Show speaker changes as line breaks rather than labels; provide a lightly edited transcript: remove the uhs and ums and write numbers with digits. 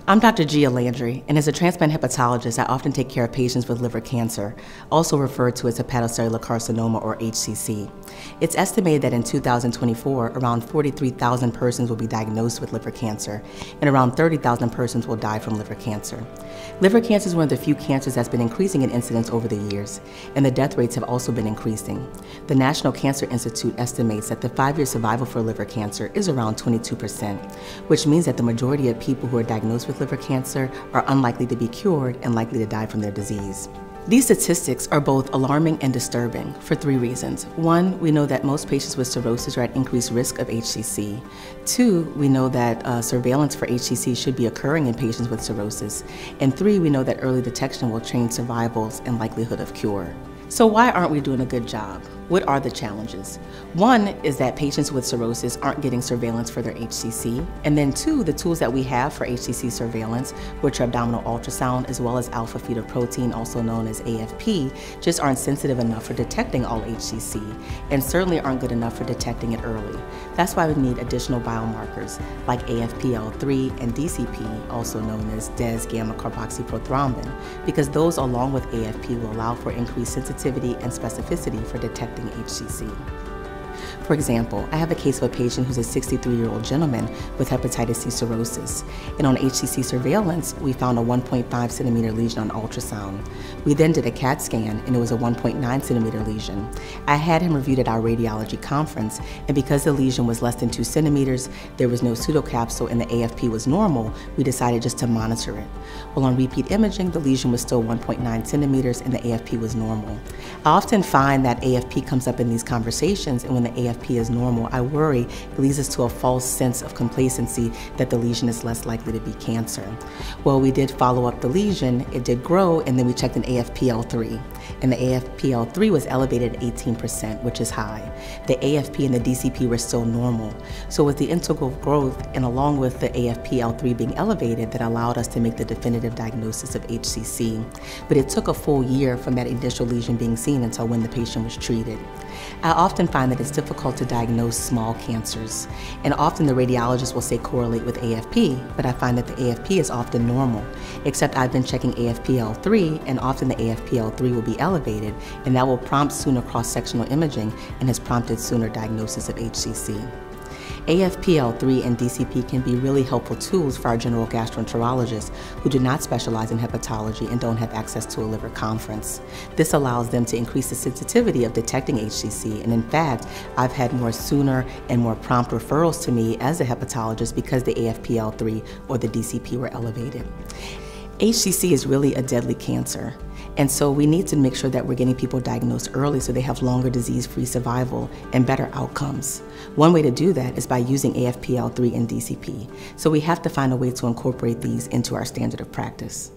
I'm Dr. Gia Landry, and as a transplant hepatologist, I often take care of patients with liver cancer, also referred to as hepatocellular carcinoma or HCC. It's estimated that in 2024, around 43,000 persons will be diagnosed with liver cancer, and around 30,000 persons will die from liver cancer. Liver cancer is one of the few cancers that's been increasing in incidence over the years, and the death rates have also been increasing. The National Cancer Institute estimates that the 5-year survival for liver cancer is around 22%, which means that the majority of people who are diagnosed with liver cancer are unlikely to be cured and likely to die from their disease. These statistics are both alarming and disturbing for 3 reasons. 1, we know that most patients with cirrhosis are at increased risk of HCC. 2, we know that surveillance for HCC should be occurring in patients with cirrhosis. And 3, we know that early detection will change survivals and likelihood of cure. So why aren't we doing a good job? What are the challenges? 1 is that patients with cirrhosis aren't getting surveillance for their HCC. And then 2, the tools that we have for HCC surveillance, which are abdominal ultrasound as well as alpha-fetoprotein, also known as AFP, just aren't sensitive enough for detecting all HCC, and certainly aren't good enough for detecting it early. That's why we need additional biomarkers like AFP-L3 and DCP, also known as des-gamma-carboxy prothrombin, because those along with AFP will allow for increased sensitivity and specificity for detecting HCC. For example, I have a case of a patient who's a 63-year-old gentleman with hepatitis C cirrhosis, and on HCC surveillance, we found a 1.5 centimeter lesion on ultrasound. We then did a CAT scan, and it was a 1.9 centimeter lesion. I had him reviewed at our radiology conference, and because the lesion was less than 2 centimeters, there was no pseudocapsule, and the AFP was normal, we decided just to monitor it. Well, on repeat imaging, the lesion was still 1.9 centimeters, and the AFP was normal. I often find that AFP comes up in these conversations, and when the AFP is normal, I worry it leads us to a false sense of complacency that the lesion is less likely to be cancer. Well, we did follow up the lesion, it did grow, and then we checked an AFP-L3. And the AFP-L3 was elevated at 18%, which is high. The AFP and the DCP were still normal. So with the integral growth and along with the AFP-L3 being elevated, that allowed us to make the definitive diagnosis of HCC. But it took a full year from that initial lesion being seen until when the patient was treated. I often find that it's difficult to diagnose small cancers, and often the radiologist will say correlate with AFP, but I find that the AFP is often normal, except I've been checking AFP-L3, and often the AFP-L3 will be elevated, and that will prompt sooner cross-sectional imaging and has prompted sooner diagnosis of HCC. AFP-L3 and DCP can be really helpful tools for our general gastroenterologists who do not specialize in hepatology and don't have access to a liver conference. This allows them to increase the sensitivity of detecting HCC, and in fact, I've had more sooner and more prompt referrals to me as a hepatologist because the AFP-L3 or the DCP were elevated. HCC is really a deadly cancer, and so we need to make sure that we're getting people diagnosed early so they have longer disease-free survival and better outcomes. One way to do that is by using AFP-L3 and DCP, so we have to find a way to incorporate these into our standard of practice.